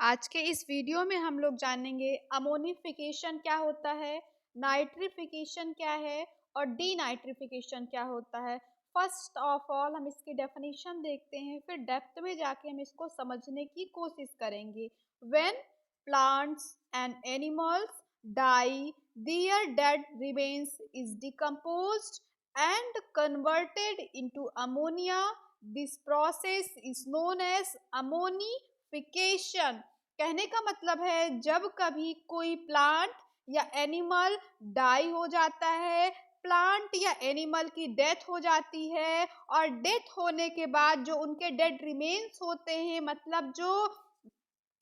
आज के इस वीडियो में हम लोग जानेंगे अमोनिफिकेशन क्या होता है, नाइट्रिफिकेशन क्या है और डीनाइट्रिफिकेशन क्या होता है। फर्स्ट ऑफ ऑल हम इसकी डेफिनेशन देखते हैं, फिर डेप्थ में जाके हम इसको समझने की कोशिश करेंगे। When plants and animals die, their dead remains is decomposed and converted into ammonia. This process is known as ammonification. कहने का मतलब है जब कभी कोई प्लांट या एनिमल डाई हो जाता है, प्लांट या एनिमल की डेथ हो जाती है और डेथ होने के बाद जो उनके डेड रिमेन्स होते हैं, मतलब जो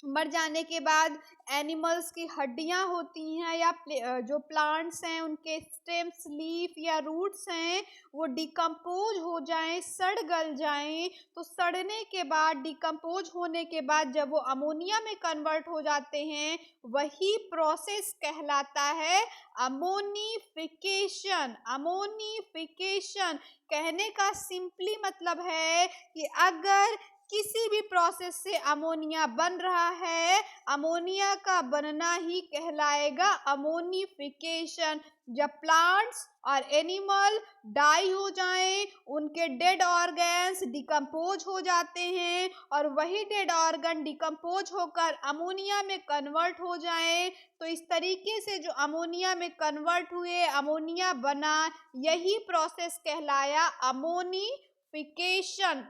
मर जाने के बाद एनिमल्स की हड्डियां होती हैं या जो प्लांट्स हैं उनके स्टेम्स, लीफ या रूट्स हैं वो डिकम्पोज हो जाएं, सड़ गल जाएं, तो सड़ने के बाद, डिकम्पोज होने के बाद जब वो अमोनिया में कन्वर्ट हो जाते हैं, वही प्रोसेस कहलाता है अमोनिफिकेशन। अमोनिफिकेशन कहने का सिंपली मतलब है कि अगर किसी भी प्रोसेस से अमोनिया बन रहा है, अमोनिया का बनना ही कहलाएगा अमोनिफिकेशन। जब प्लांट्स और एनिमल डाई हो जाएं, उनके डेड ऑर्गन्स डिकम्पोज हो जाते हैं और वही डेड ऑर्गन डिकम्पोज होकर अमोनिया में कन्वर्ट हो जाएं, तो इस तरीके से जो अमोनिया में कन्वर्ट हुए, अमोनिया बना, यही प्रोसेस कहलाया अमोनिफिकेशन।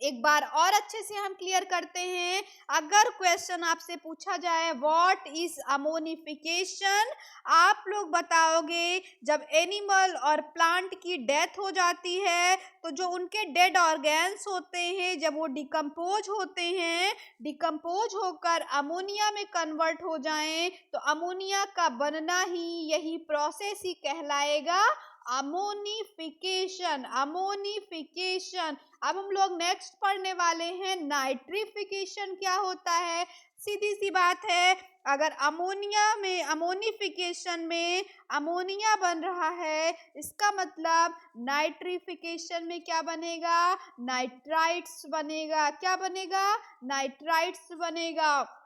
एक बार और अच्छे से हम क्लियर करते हैं। अगर क्वेश्चन आपसे पूछा जाए व्हाट इज अमोनिफिकेशन, आप लोग बताओगे जब एनिमल और प्लांट की डेथ हो जाती है तो जो उनके डेड ऑर्गन्स होते हैं जब वो डिकम्पोज होते हैं, डिकम्पोज होकर अमोनिया में कन्वर्ट हो जाएं, तो अमोनिया का बनना ही, यही प्रोसेस ही कहलाएगा अमोनिफिकेशन। अमोनिफिकेशन। अब हम लोग नेक्स्ट पढ़ने वाले हैं नाइट्रिफिकेशन क्या होता है। सीधी सी बात है, अगर अमोनिया में, अमोनिफिकेशन में अमोनिया बन रहा है, इसका मतलब नाइट्रिफिकेशन में क्या बनेगा, नाइट्राइट्स बनेगा। क्या बनेगा, नाइट्राइट्स बनेगा।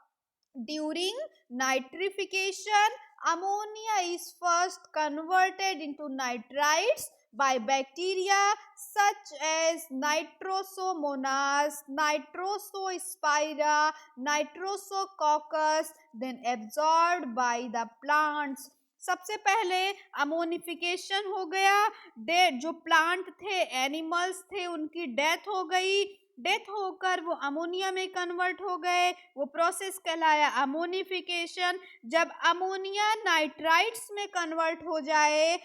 During nitrification, ammonia is first converted into nitrites by bacteria such as Nitrosomonas, Nitrosospira, Nitrosococcus, then absorbed by the plants. सबसे पहले अमोनिफिकेशन हो गया, डेड जो प्लांट थे, एनिमल्स थे, उनकी डेथ हो गई, डेथ होकर वो अमोनिया में कन्वर्ट हो गए, वो प्रोसेस कहलाया अमोनिफिकेशन। जब अमोनिया नाइट्राइट्स में कन्वर्ट हो जाए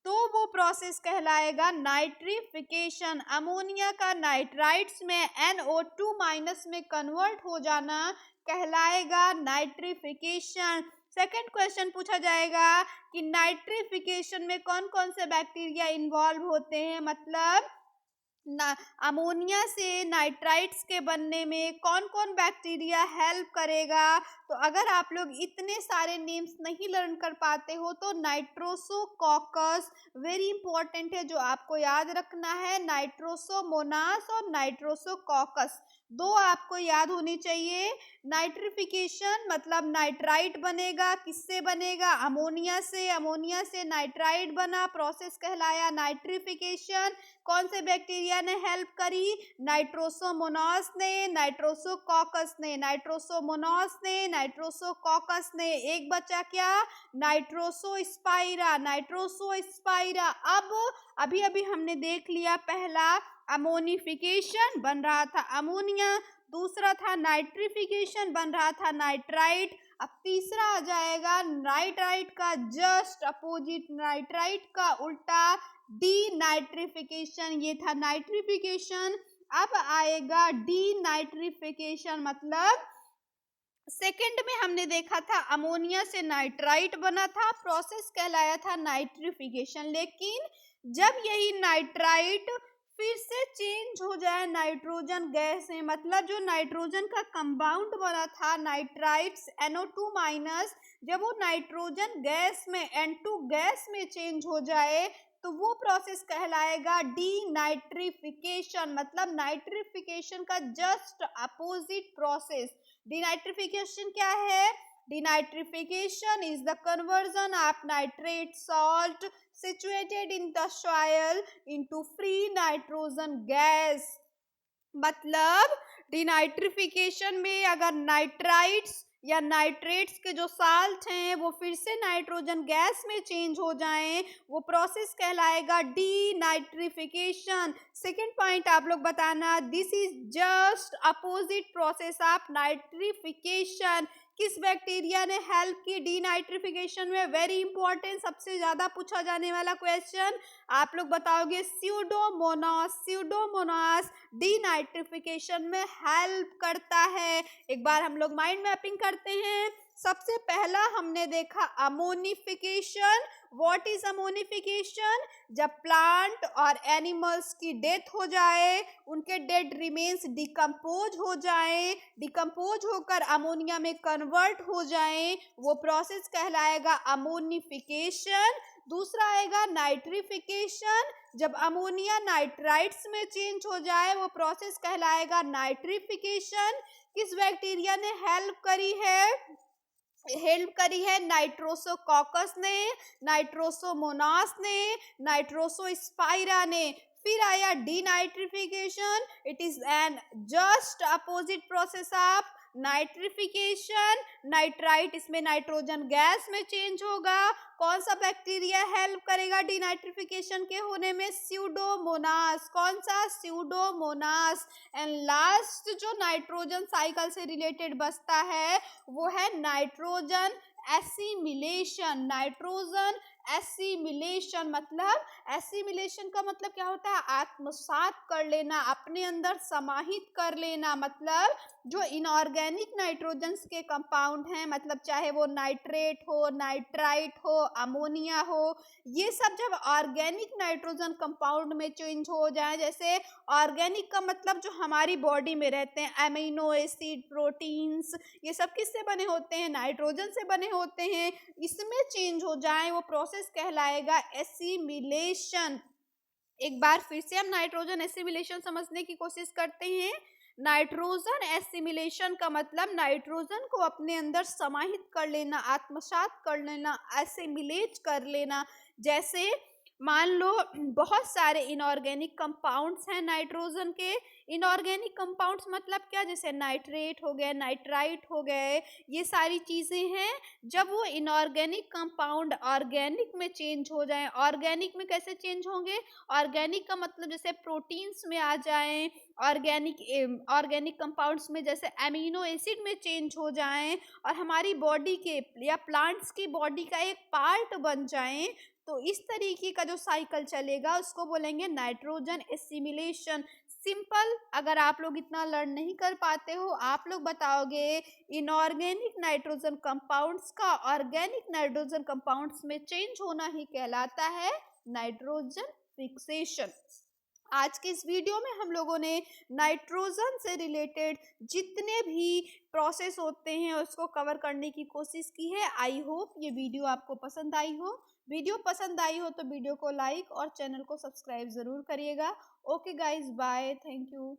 तो वो प्रोसेस कहलाएगा नाइट्रिफिकेशन। अमोनिया का नाइट्राइट्स में NO2 माइनस में कन्वर्ट हो जाना कहलाएगा नाइट्रिफिकेशन। सेकेंड क्वेश्चन पूछा जाएगा कि नाइट्रिफिकेशन में कौन कौन से बैक्टीरिया इन्वॉल्व होते हैं, मतलब ना अमोनिया से नाइट्राइट्स के बनने में कौन कौन बैक्टीरिया हेल्प करेगा। तो अगर आप लोग इतने सारे नेम्स नहीं लर्न कर पाते हो तो नाइट्रोसोकॉकस वेरी इंपॉर्टेंट है, जो आपको याद रखना है। नाइट्रोसोमोनास और नाइट्रोसोकॉकस दो आपको याद होनी चाहिए। नाइट्रिफिकेशन मतलब नाइट्राइट बनेगा, किससे बनेगा, अमोनिया से, अमोनिया से नाइट्राइट बना, प्रोसेस कहलाया नाइट्रिफिकेशन। कौन से बैक्टीरिया ने हेल्प करी, नाइट्रोसोमोनास ने, नाइट्रोसोकॉकस ने, नाइट्रोसोमोनास ने, नाइट्रोसोकॉकस ने, एक बचा क्या, नाइट्रोसोस्पाइरा, नाइट्रोसोस्पाइरा। अब अभी अभी हमने देख लिया, पहला अमोनिफिकेशन बन रहा था अमोनिया, दूसरा था नाइट्रिफिकेशन बन रहा था नाइट्राइट, अब तीसरा आ जाएगा नाइट्राइट का जस्ट अपोजिट, नाइट्राइट का उल्टा डीनाइट्रिफिकेशन। ये था नाइट्रिफिकेशन। अब आएगा डीनाइट्रिफिकेशन, मतलब सेकंड में हमने देखा था अमोनिया से नाइट्राइट बना था, प्रोसेस कहलाया था नाइट्रिफिकेशन। लेकिन जब यही नाइट्राइट फिर से चेंज हो जाए नाइट्रोजन गैस में, मतलब जो नाइट्रोजन का कंपाउंड बना था नाइट्राइट्स NO2 माइनस, जब वो नाइट्रोजन गैस में N2 गैस में चेंज हो जाए तो वो प्रोसेस कहलाएगा डीनाइट्रिफिकेशन। मतलब नाइट्रिफिकेशन का जस्ट अपोजिट प्रोसेस। डीनाइट्रिफिकेशन क्या है? Denitrification is the conversion of nitrate salt situated in the soil into free nitrogen gas। मतलब डिनाइट्रिफिकेशन में अगर नाइट्राइट्स या नाइट्रेट्स के जो साल्ट हैं वो फिर से नाइट्रोजन गैस में चेंज हो जाएं, वो प्रोसेस कहलाएगा डीनाइट्रिफिकेशन। सेकेंड पॉइंट आप लोग बताना, this is just opposite process of nitrification. किस बैक्टीरिया ने हेल्प की डीनाइट्रिफिकेशन में? वेरी इंपॉर्टेंट, सबसे ज्यादा पूछा जाने वाला क्वेश्चन। आप लोग बताओगे स्यूडोमोनास। स्यूडोमोनास डीनाइट्रिफिकेशन में हेल्प करता है। एक बार हम लोग माइंड मैपिंग करते हैं। सबसे पहला हमने देखा अमोनिफिकेशन। What is ammonification? जब प्लांट और एनिमल्स की डेथ हो जाए, उनके डेड रिमेन्स डिकम्पोज हो जाए, डिकम्पोज होकर अमोनिया में कन्वर्ट हो जाए, वो प्रोसेस कहलाएगा अमोनिफिकेशन। दूसरा आएगा नाइट्रिफिकेशन। जब अमोनिया नाइट्राइट्स में चेंज हो जाए, वो प्रोसेस कहलाएगा नाइट्रिफिकेशन। किस बैक्टीरिया ने हेल्प करी है? नाइट्रोसोकॉकस ने, नाइट्रोसोमोनास ने, नाइट्रोसोस्पाइरा ने। फिर आया denitrification. It is an just opposite process of nitrification. Nitrite, इसमें नाइट्रोजन गैस में चेंज होगा। कौन सा बैक्टीरिया हेल्प करेगा डीनाइट्रिफिकेशन के होने में? स्यूडोमोनास। कौन सा? स्यूडोमोनास। एंड लास्ट जो नाइट्रोजन साइकिल से रिलेटेड बचता है वो है नाइट्रोजन एसिमिलेशन। नाइट्रोजन एसिमिलेशन मतलब, एसिमिलेशन का मतलब क्या होता है? आत्मसात कर लेना, अपने अंदर समाहित कर लेना। मतलब जो इनऑर्गेनिक नाइट्रोजन्स के कंपाउंड हैं, मतलब चाहे वो नाइट्रेट हो, नाइट्राइट हो, अमोनिया हो, ये सब जब ऑर्गेनिक नाइट्रोजन कंपाउंड में चेंज हो जाए, जैसे ऑर्गेनिक का मतलब जो हमारी बॉडी में रहते हैं, अमीनो एसिड, प्रोटीन्स, ये सब किससे बने होते हैं? नाइट्रोजन से बने होते हैं। इसमें चेंज हो जाए, वो प्रोसेस कहलाएगा एसिमिलेशन। एक बार फिर से हम नाइट्रोजन एसिमिलेशन समझने की कोशिश करते हैं। नाइट्रोजन एसिमिलेशन का मतलब नाइट्रोजन को अपने अंदर समाहित कर लेना, आत्मसात कर लेना, एसिमिलेट कर लेना। जैसे मान लो बहुत सारे इनऑर्गेनिक कंपाउंड्स हैं नाइट्रोजन के। इनऑर्गेनिक कंपाउंड्स मतलब क्या? जैसे नाइट्रेट हो गए, नाइट्राइट हो गए, ये सारी चीज़ें हैं। जब वो इनऑर्गेनिक कंपाउंड ऑर्गेनिक में चेंज हो जाएं, ऑर्गेनिक में कैसे चेंज होंगे? ऑर्गेनिक का मतलब जैसे प्रोटीन्स में आ जाएं, ऑर्गेनिक कंपाउंड्स में जैसे अमीनो एसिड में चेंज हो जाएं और हमारी बॉडी के या प्लांट्स की बॉडी का एक पार्ट बन जाएं, तो इस तरीके का जो साइकिल चलेगा उसको बोलेंगे नाइट्रोजन एसिमिलेशन। सिंपल, अगर आप लोग इतना लर्न नहीं कर पाते हो, आप लोग बताओगे इनऑर्गेनिक नाइट्रोजन कंपाउंड्स का ऑर्गेनिक नाइट्रोजन कंपाउंड्स में चेंज होना ही कहलाता है नाइट्रोजन फिक्सेशन। आज के इस वीडियो में हम लोगों ने नाइट्रोजन से रिलेटेड जितने भी प्रोसेस होते हैं उसको कवर करने की कोशिश की है। आई होप ये वीडियो आपको पसंद आई हो। वीडियो पसंद आई हो तो वीडियो को लाइक और चैनल को सब्सक्राइब ज़रूर करिएगा। Okay guys, bye, thank you.